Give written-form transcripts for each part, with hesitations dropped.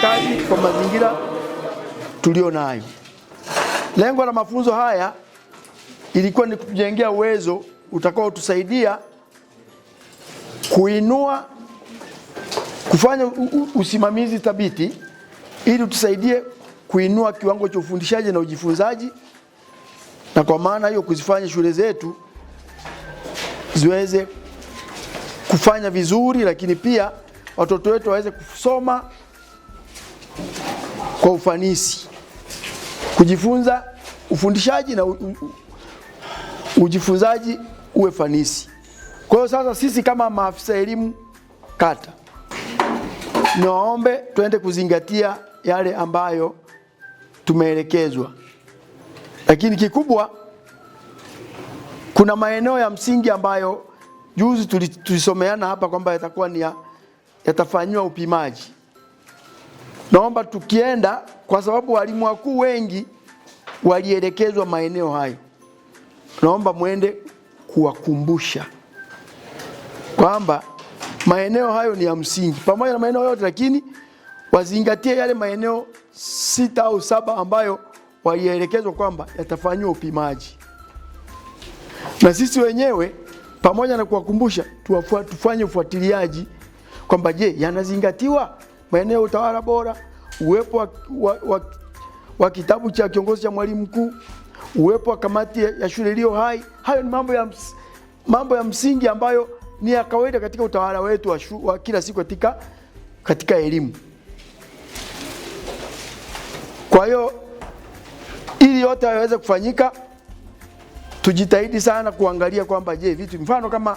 kazi kwa mazingira tulio nayo. Lengo la mafunzo haya ilikuwa ni kujengea uwezo utakao tusaidia kuinua, kufanya usimamizi thabiti ili tusaidie kuinua kiwango cha ufundishaji na ujifunzaji, na kwa maana hiyo kuzifanya shule zetu ziweze kufanya vizuri, lakini pia watoto wetu waweze kusoma kwa ufanisi, kujifunza, ufundishaji na ujifunzaji uwe fanisi. Kwa hiyo sasa sisi kama maafisa elimu kata, niwaombe tuende kuzingatia yale ambayo tumeelekezwa. Lakini kikubwa, kuna maeneo ya msingi ambayo juzi tulisomeana hapa kwamba yatakuwa ni yatafanywa upimaji. Naomba tukienda, kwa sababu walimu wakuu wengi walielekezwa maeneo hayo, naomba muende kuwakumbusha kwamba maeneo hayo ni ya msingi pamoja na maeneo yote, lakini wazingatie yale maeneo 6 au 7 ambayo walielekezwa kwamba yatafanywa upimaji. Na sisi wenyewe pamoja na kuwakumbusha, tufanye ufuatiliaji kwamba je, yanazingatiwa maeneo ya utawala bora, uwepo wa kitabu cha kiongozi cha mwalimu mkuu, uwepo wa kamati ya shule iliyo hai. Hayo ni mambo ya msingi ambayo ni ya kawaida katika utawala wetu wa kila siku katika elimu. Kwa hiyo ili yote yaweze kufanyika, tujitahidi sana kuangalia kwamba je, vitu mfano kama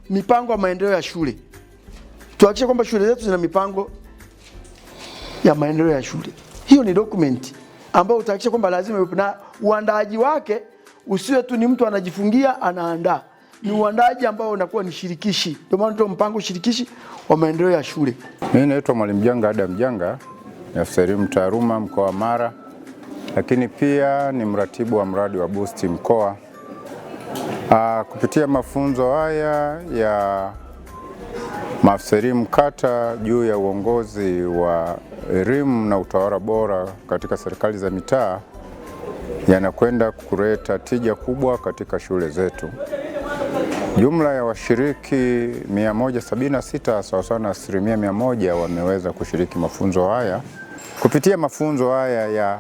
mipango ya maendeleo ya shule, tuhakikishe kwamba shule zetu zina mipango ya maendeleo ya shule. Hiyo ni document ambayo utahakikisha kwamba lazima iwe, na uandaaji wake usiwe tu ni mtu anajifungia anaandaa, ni uandaaji ambao unakuwa ni shirikishi. Ndio maana ndio mpango shirikishi wa maendeleo ya shule. Mimi naitwa Mwalimu Janga Adam Janga, ni afisa elimu taaluma mkoa wa Mara, lakini pia ni mratibu wa mradi wa Boost mkoa. Kupitia mafunzo haya ya maafisa elimu kata juu ya uongozi wa elimu na utawala bora katika serikali za mitaa, yanakwenda kuleta tija kubwa katika shule zetu. Jumla ya washiriki 176 sawa na 100% wameweza kushiriki mafunzo haya. Kupitia mafunzo haya ya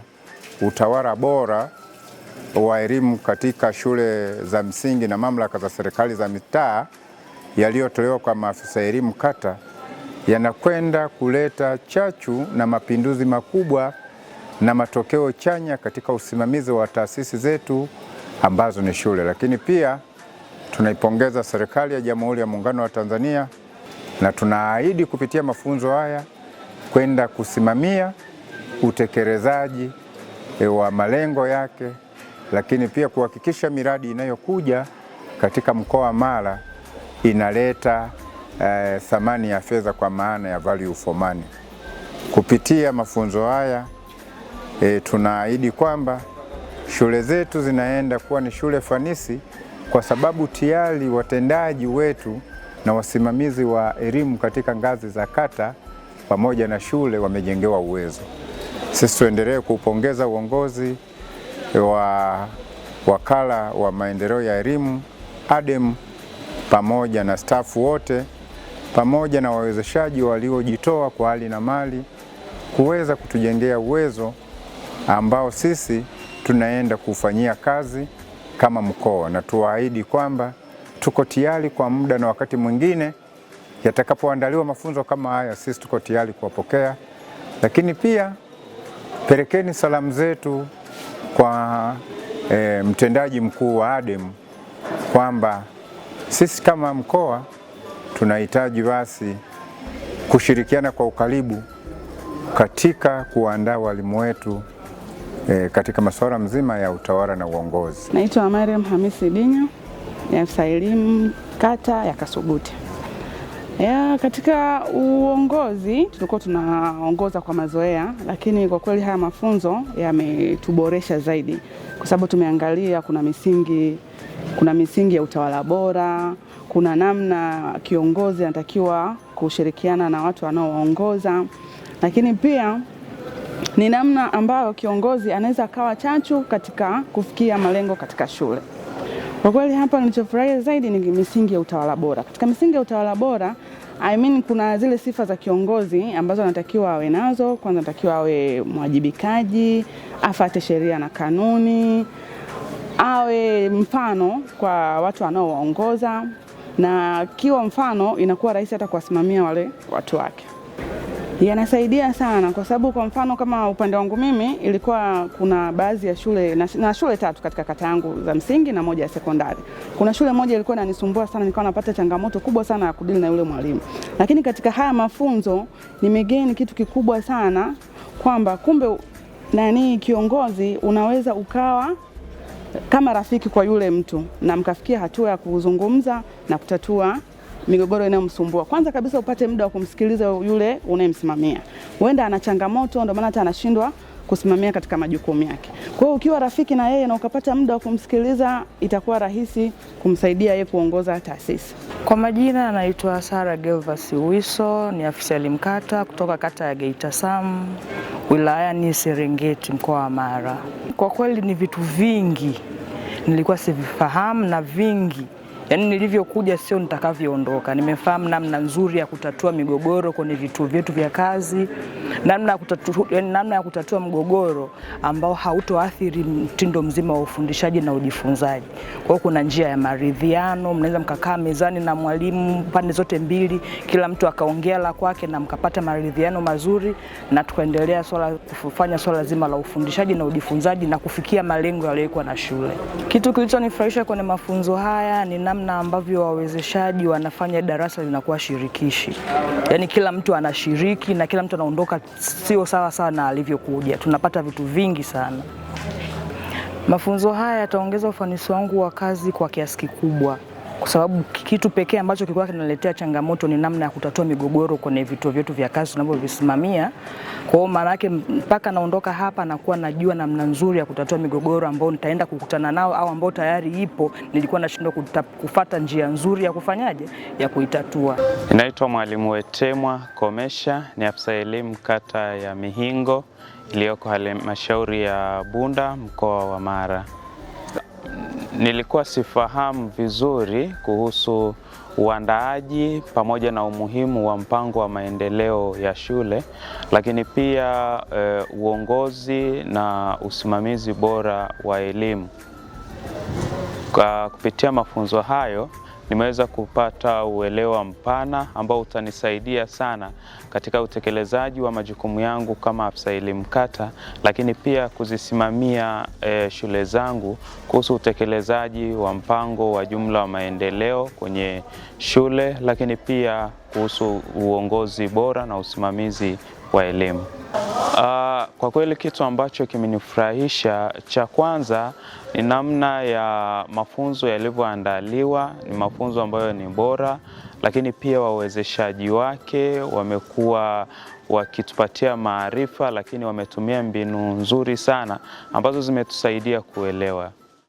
utawala bora wa elimu katika shule za msingi na mamlaka za serikali za mitaa yaliyotolewa kwa maafisa elimu kata, yanakwenda kuleta chachu na mapinduzi makubwa na matokeo chanya katika usimamizi wa taasisi zetu ambazo ni shule. Lakini pia tunaipongeza serikali ya Jamhuri ya Muungano wa Tanzania, na tunaahidi kupitia mafunzo haya kwenda kusimamia utekelezaji wa malengo yake, lakini pia kuhakikisha miradi inayokuja katika mkoa wa Mara inaleta thamani ya fedha, kwa maana ya value for money. Kupitia mafunzo haya tunaahidi kwamba shule zetu zinaenda kuwa ni shule fanisi, kwa sababu tayari watendaji wetu na wasimamizi wa elimu katika ngazi za kata pamoja na shule wamejengewa uwezo. Sisi tuendelee kupongeza uongozi wa wakala wa maendeleo ya elimu ADEM pamoja na stafu wote pamoja na wawezeshaji waliojitoa kwa hali na mali kuweza kutujengea uwezo ambao sisi tunaenda kufanyia kazi kama mkoa, na tuahidi kwamba tuko tayari kwa muda na wakati mwingine yatakapoandaliwa mafunzo kama haya, sisi tuko tayari kuwapokea. Lakini pia pelekeni salamu zetu kwa mtendaji mkuu wa ADEM kwamba sisi kama mkoa tunahitaji basi kushirikiana kwa ukaribu katika kuandaa walimu wetu katika masuala mzima ya utawala na uongozi. Naitwa Mariam Hamisi Dinyo, ni afisa elimu kata ya Kasuguti. Katika uongozi tulikuwa tunaongoza kwa mazoea, lakini kwa kweli haya mafunzo yametuboresha zaidi, kwa sababu tumeangalia kuna misingi ya utawala bora, kuna namna kiongozi anatakiwa kushirikiana na watu wanaoongoza, lakini pia ni namna ambayo kiongozi anaweza akawa chachu katika kufikia malengo katika shule. Kwa kweli hapa nilichofurahia zaidi ni misingi ya utawala bora. Katika misingi ya utawala bora, kuna zile sifa za kiongozi ambazo anatakiwa awe nazo. Kwanza anatakiwa awe mwajibikaji, afuate sheria na kanuni, awe mfano kwa watu anaowaongoza, na kiwa mfano inakuwa rahisi hata kuwasimamia wale watu wake. Yanasaidia sana kwa sababu kwa mfano kama upande wangu mimi ilikuwa kuna baadhi ya shule na shule 3 katika kata yangu za msingi na moja ya sekondari. Kuna shule moja ilikuwa inanisumbua sana, nilikuwa napata changamoto kubwa sana ya kudili na yule mwalimu. Lakini katika haya mafunzo nimegain kitu kikubwa sana kwamba kumbe kiongozi unaweza ukawa kama rafiki kwa yule mtu na mkafikia hatua ya kuzungumza na kutatua migogoro inayomsumbua. Kwanza kabisa upate muda wa kumsikiliza yule unayemsimamia. Huenda ana changamoto ndio maana hata anashindwa kusimamia katika majukumu yake. Kwa hiyo ukiwa rafiki na yeye na ukapata muda wa kumsikiliza, itakuwa rahisi kumsaidia yeye kuongoza taasisi. Kwa majina anaitwa Sara Gelvas Wiso, ni afisa elimu kata kutoka kata ya Geita Sam, wilayani Serengeti, mkoa wa Mara. Kwa kweli ni vitu vingi nilikuwa sivifahamu na vingi nilivyokuja sio nitakavyoondoka. Nimefahamu namna nzuri ya kutatua migogoro kwenye vituo vyetu vya kazi, namna ya kutatua mgogoro ambao hautoathiri mtindo mzima wa ufundishaji na ujifunzaji. Kwa hiyo kuna njia ya maridhiano, mnaweza mkakaa mezani na mwalimu pande zote mbili, kila mtu akaongea la kwake na mkapata maridhiano mazuri na tukaendelea kufanya swala zima la ufundishaji na ujifunzaji na kufikia malengo yaliyowekwa na shule. Kitu kilichonifurahisha kwenye mafunzo haya ni namna ambavyo wawezeshaji wanafanya darasa linakuwa shirikishi. Kila mtu anashiriki na kila mtu anaondoka sio sawa na alivyokuja. Tunapata vitu vingi sana. Mafunzo haya yataongeza ufanisi wangu wa kazi kwa kiasi kikubwa. Kwa sababu kitu pekee ambacho kilikuwa kinaletea changamoto ni namna ya kutatua migogoro kwenye vituo vyetu vya kazi tunavyovisimamia. Kwa hiyo maana yake mpaka naondoka hapa nakuwa najua namna nzuri ya kutatua migogoro ambao nitaenda kukutana nao au ambao tayari ipo, nilikuwa nashindwa kufuata njia nzuri ya kufanyaje ya kuitatua. Ninaitwa Mwalimu Wetemwa Komesha, ni afisa elimu kata ya Mihingo iliyoko halmashauri ya Bunda, mkoa wa Mara. Nilikuwa sifahamu vizuri kuhusu uandaaji pamoja na umuhimu wa mpango wa maendeleo ya shule, lakini pia uongozi na usimamizi bora wa elimu. Kupitia mafunzo hayo nimeweza kupata uelewa mpana ambao utanisaidia sana katika utekelezaji wa majukumu yangu kama afisa elimu kata, lakini pia kuzisimamia shule zangu kuhusu utekelezaji wa mpango wa jumla wa maendeleo kwenye shule, lakini pia kuhusu uongozi bora na usimamizi wa elimu. Kwa kweli kitu ambacho kimenifurahisha cha kwanza ni namna ya mafunzo yalivyoandaliwa. Ni mafunzo ambayo ni bora, lakini pia wawezeshaji wake wamekuwa wakitupatia maarifa, lakini wametumia mbinu nzuri sana ambazo zimetusaidia kuelewa.